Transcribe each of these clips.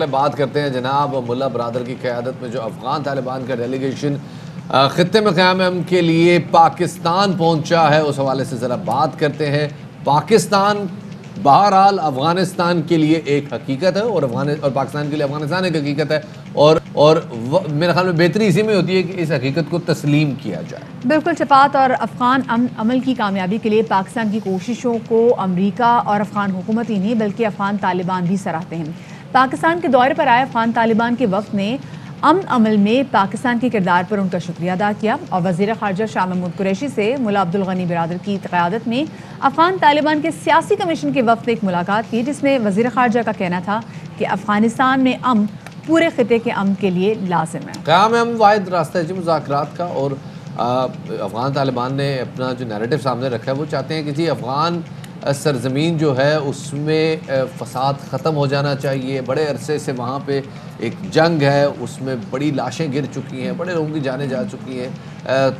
پہلے بات کرتے ہیں جناب ملا برادر کی قیادت میں جو افغان طالبان کا ڈیلیگیشن خطے میں قیام امن کے لیے پاکستان پہنچا ہے، اس حوالے سے ذرا بات کرتے ہیں۔ پاکستان بہرحال افغانستان کے لیے ایک حقیقت ہے اور پاکستان کے لیے افغانستان ایک حقیقت ہے، اور میرے خیال میں بہتری اسی میں ہوتی ہے کہ اس حقیقت کو تسلیم کیا جائے۔ بالکل شفاعت، اور افغان عمل کی کامیابی کے لیے پاکستان کی کوششوں کو امریکہ اور افغان حکومت ہی نہیں بلکہ افغان طالبان بھی سراہتے ہیں۔ پاکستان کے دورے پر آئے افغان طالبان کے وفد نے امن عمل میں پاکستان کے کردار پر ان کا شکریہ ادا کیا، اور وزیر خارجہ شاہ محمود قریشی سے ملا عبدالغنی برادر کی قیادت میں افغان طالبان کے سیاسی کمیشن کے وفد نے ایک ملاقات کی، جس میں وزیر خارجہ کا کہنا تھا کہ افغانستان میں امن پورے خطے کے امن کے لیے لازم ہے۔ قیام امن واحد راستہ ہے مذاکرات کا، اور افغان طالبان نے اپنا جو نیریٹو سامنے رکھا ہے وہ چاہتے ہیں کہ جی افغان سرزمین جو ہے اس میں فساد ختم ہو جانا چاہیے۔ بڑے عرصے سے وہاں پہ ایک جنگ ہے، اس میں بڑی لاشیں گر چکی ہیں، بڑے لوگوں کی جانیں جا چکی ہیں،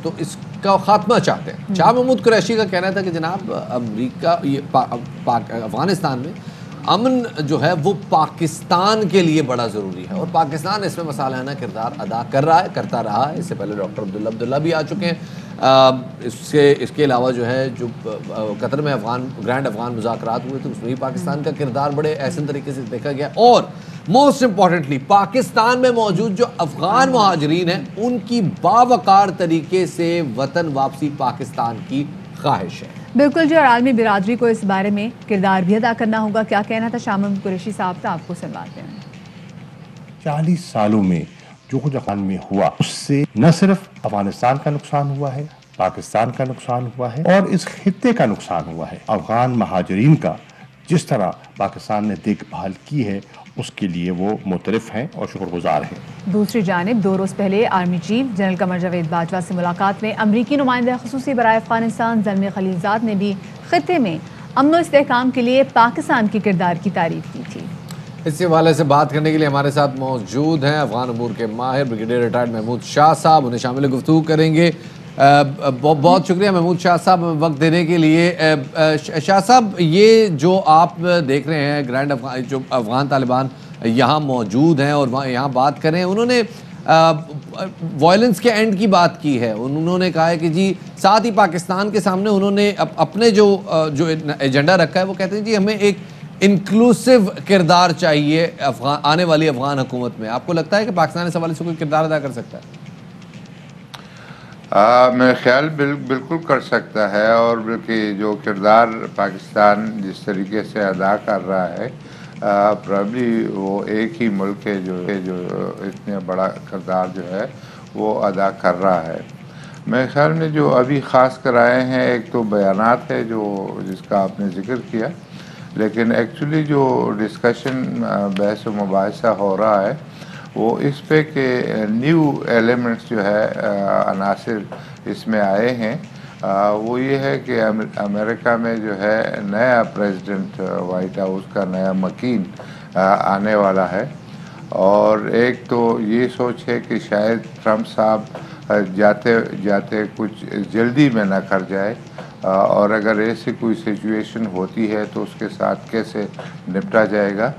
تو اس کا خاتمہ چاہتے ہیں۔ شاہ محمود قریشی کا کہنا تھا کہ جناب امریکہ افغانستان میں امن جو ہے وہ پاکستان کے لیے بڑا ضروری ہے، اور پاکستان اس میں مصالحانہ کردار ادا کر رہا ہے، کرتا رہا ہے۔ اس سے پہلے ڈاکٹر عبداللہ بھی آ چکے ہیں۔ اس کے علاوہ جو ہے جو قطر میں گرینڈ افغان مذاکرات ہوئے تھے اس میں بھی پاکستان کا کردار بڑے احسن طریقے سے دیکھا گیا، اور موسٹ امپورٹنٹلی پاکستان میں موجود جو افغان مہاجرین ہیں ان کی باوقار طریقے سے وطن واپسی پاکستان کی خواہش ہے۔ بالکل جی، اور عالمی برادری کو اس بارے میں کردار بھی ادا کرنا ہوگا۔ کیا کہنا تھا شاہ محمود قریشی صاحب کا، آپ کو سنواتے ہیں۔ 40 سالوں میں جو کچھ افغان میں ہوا اس سے نہ صرف افغانستان کا نقصان ہوا ہے، پاکستان کا نقصان ہوا ہے، اور اس خطے کا نقصان ہوا ہے۔ افغان مہاجرین کا جس طرح پاکستان نے دیکھ بھال کی ہے اس کے لیے وہ معترف ہیں اور شکر گزار ہیں۔ دوسری جانب 2 روز پہلے army chief general Qamar Javed Bajwa سے ملاقات میں امریکی نمائندہ خصوصی برائے افغانستان زلمے خلیلزاد نے بھی خطے میں امن و استحکام کے لیے پاکستان کے کردار کی تعریف کی تھی۔ اس حوالے سے بات کرنے کے لیے ہمارے ساتھ موجود ہیں افغان امور کے ماہر بریگیڈیئر ریٹائرڈ محمود شاہ صاحب، انہیں شامل گفتگو کریں گے۔ بہت شکریہ محمود شاہ صاحب وقت دینے کے لیے۔ شاہ صاحب، یہ جو آپ دیکھ رہے ہیں گرینڈ جو افغان طالبان یہاں موجود ہیں اور یہاں بات کر رہے ہیں، انہوں نے وائلنس کے اینڈ کی بات کی ہے۔ انہوں نے کہا ہے کہ جی ساتھ ہی پاکستان کے سامنے انہوں نے اپنے جو ایجنڈا رکھا ہے وہ کہتے ہیں جی ہمیں ایک انکلوسیو کردار چاہیے آنے والی افغان حکومت میں۔ آپ کو لگتا ہے کہ پاکستان اس حوالے سے کوئی کردار ادا کر سکتا ہے؟ میرے خیال بالکل کر سکتا ہے، اور بلکہ جو کردار پاکستان جس طریقے سے ادا کر رہا ہے پرابلی وہ ایک ہی ملک ہے جو اتنا بڑا کردار جو ہے وہ ادا کر رہا ہے۔ میرے خیال میں جو ابھی خاص کر آئے ہیں ایک تو بیانات ہے جس کا آپ نے ذکر کیا، لیکن ایکچولی جو ڈسکشن بحث و مباحثہ ہو رہا ہے وہ اس پہ کہ نیو ایلیمنٹس جو ہے عناصر اس میں آئے ہیں، وہ یہ ہے کہ امریکہ میں جو ہے نیا پریزیڈنٹ وائٹ ہاؤس کا نیا مکین آنے والا ہے، اور ایک تو یہ سوچ ہے کہ شاید ٹرمپ صاحب جاتے جاتے کچھ جلدی میں نہ کر جائے، اور اگر ایسی کوئی سچویشن ہوتی ہے تو اس کے ساتھ کیسے نپٹا جائے گا،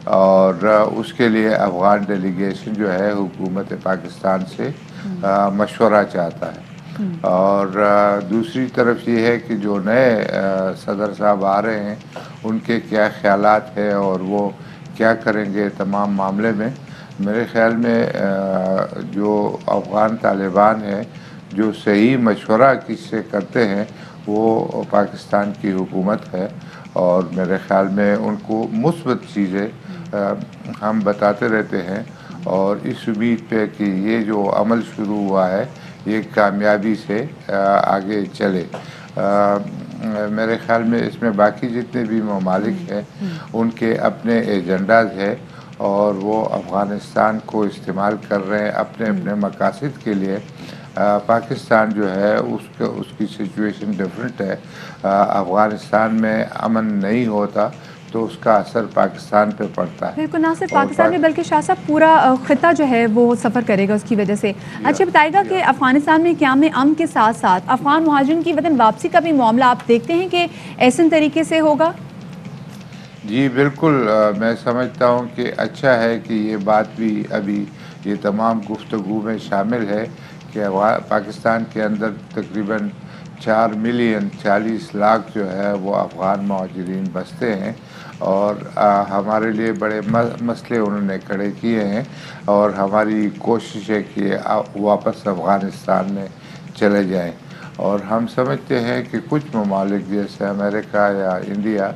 اور اس کے لیے افغان ڈیلیگیشن جو ہے حکومت پاکستان سے مشورہ چاہتا ہے۔ اور دوسری طرف یہ ہے کہ جو نئے صدر صاحب آ رہے ہیں ان کے کیا خیالات ہیں اور وہ کیا کریں گے تمام معاملے میں۔ میرے خیال میں جو افغان طالبان ہیں جو صحیح مشورہ کس سے کرتے ہیں وہ پاکستان کی حکومت ہے، اور میرے خیال میں ان کو مثبت چیزیں ہم بتاتے رہتے ہیں، اور اس امید پہ کہ یہ جو عمل شروع ہوا ہے یہ کامیابی سے آگے چلے۔ میرے خیال میں اس میں باقی جتنے بھی ممالک ہیں ان کے اپنے ایجنڈاز ہیں، اور وہ افغانستان کو استعمال کر رہے ہیں اپنے اپنے مقاصد کے لیے۔ پاکستان جو ہے اس کی سچویشن ڈیفرنٹ ہے۔ افغانستان میں امن نہیں ہوتا تو اس کا اثر پاکستان پہ پڑتا ہے۔ بالکل، نہ صرف پاکستان میں بلکہ شاہ صاحب پورا خطہ جو ہے وہ سفر کرے گا اس کی وجہ سے۔ اچھا بتائے گا کہ افغانستان میں قیام امن کے ساتھ ساتھ افغان مہاجرین کی وطن واپسی کا بھی معاملہ آپ دیکھتے ہیں کہ ایسن طریقے سے ہوگا؟ جی بالکل، میں سمجھتا ہوں کہ اچھا ہے کہ یہ بات بھی ابھی یہ تمام گفتگو میں شامل ہے کہ پاکستان کے اندر تقریباً 4,40,00,000 جو ہے وہ افغان مہاجرین بستے ہیں، اور ہمارے لیے بڑے مسئلے انہوں نے کھڑے کیے ہیں، اور ہماری کوشش ہے کہ واپس افغانستان میں چلے جائیں۔ اور ہم سمجھتے ہیں کہ کچھ ممالک جیسے امریکہ یا انڈیا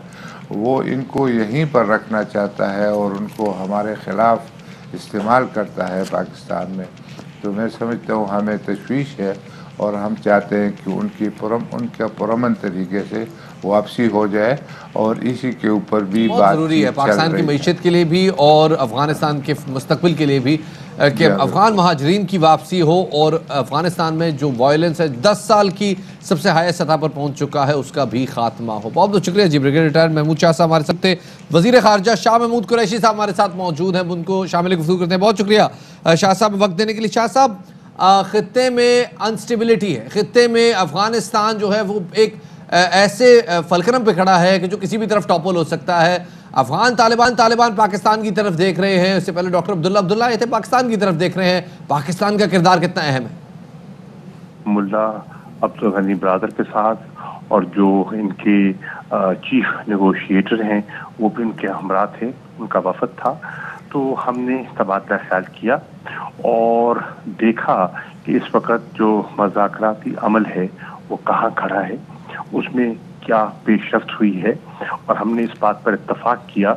وہ ان کو یہیں پر رکھنا چاہتا ہے اور ان کو ہمارے خلاف استعمال کرتا ہے پاکستان میں۔ تو میں سمجھتا ہوں ہمیں تشویش ہے، اور ہم چاہتے ہیں کہ ان کا پرامن طریقے سے واپسی ہو جائے، اور اسی کے اوپر بھی بہت بات ضروری ہے چیت چل پاکستان کی رہی ہے۔ معیشت کے لیے بھی اور افغانستان کے مستقبل کے لیے بھی کہ افغان مہاجرین کی واپسی ہو، اور افغانستان میں جو وائلنس ہے 10 سال کی سب سے ہائی سطح پر پہنچ چکا ہے اس کا بھی خاتمہ ہو۔ بہت بہت شکریہ جی۔ بریگیڈیئر ریٹائر محمود شاہ صاحب ہمارے ساتھ تھے۔ وزیر خارجہ شاہ محمود قریشی صاحب ہمارے ساتھ موجود ہیں، ان کو شامل گفتگو کرتے ہیں۔ بہت شکریہ شاہ صاحب وقت دینے کے لیے۔ شاہ صاحب، خطے میں انسٹیبلٹی ہے، خطے میں افغانستان جو ہے وہ ایک ایسے فلکرم پہ کھڑا ہے کہ جو کسی بھی طرف ٹاپل ہو سکتا ہے۔ افغان طالبان پاکستان کی طرف دیکھ رہے ہیں، اس سے پہلے ڈاکٹر عبداللہ یہ تھے پاکستان کی طرف دیکھ رہے ہیں۔ پاکستان کا کردار کتنا اہم ہے؟ ملا عبدالغنی برادر کے ساتھ، اور جو ان کے چیف نیگوشیٹر ہیں وہ بھی ان کے ہمراہ تھے، ان کا وفد تھا۔ تو ہم نے تبادلہ خیال کیا اور دیکھا کہ اس وقت جو مذاکراتی عمل ہے وہ کہاں کھڑا ہے، اس میں کیا پیش رفت ہوئی ہے، اور ہم نے اس بات پر اتفاق کیا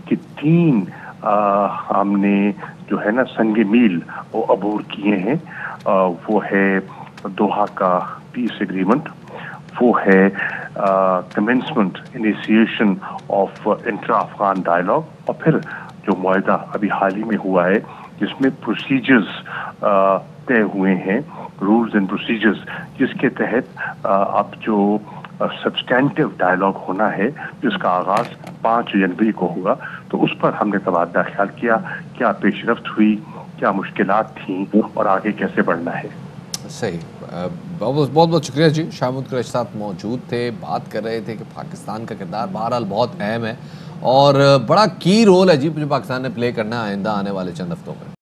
کہ 3 ہم نے جو ہے نا سنگ میل وہ عبور کیے ہیں۔ وہ ہے دوحہ کا پیس ایگریمنٹ، وہ ہے commencement initiation of intra Afghan dialogue, اور پھر جو معاہدہ ابھی حال ہی میں ہوا ہے جس میں پروسیجرز طے ہوئے ہیں، رولز اینڈ پروسیجرز، جس کے تحت اب جو سبسٹینٹیو ڈائلاگ ہونا ہے جس کا آغاز 5 جنوری کو ہوگا۔ تو اس پر ہم نے تبادلہ خیال کیا، کیا پیش رفت ہوئی، کیا مشکلات تھیں، اور آگے کیسے بڑھنا ہے۔ صحیح، بہت بہت شکریہ جی۔ شاہ محمود قریشی صاحب موجود تھے، بات کر رہے تھے کہ پاکستان کا کردار بہرحال بہت اہم ہے، اور بڑا کی رول ہے جی جو پاکستان نے پلے کرنا ہے آئندہ آنے والے چند ہفتوں میں۔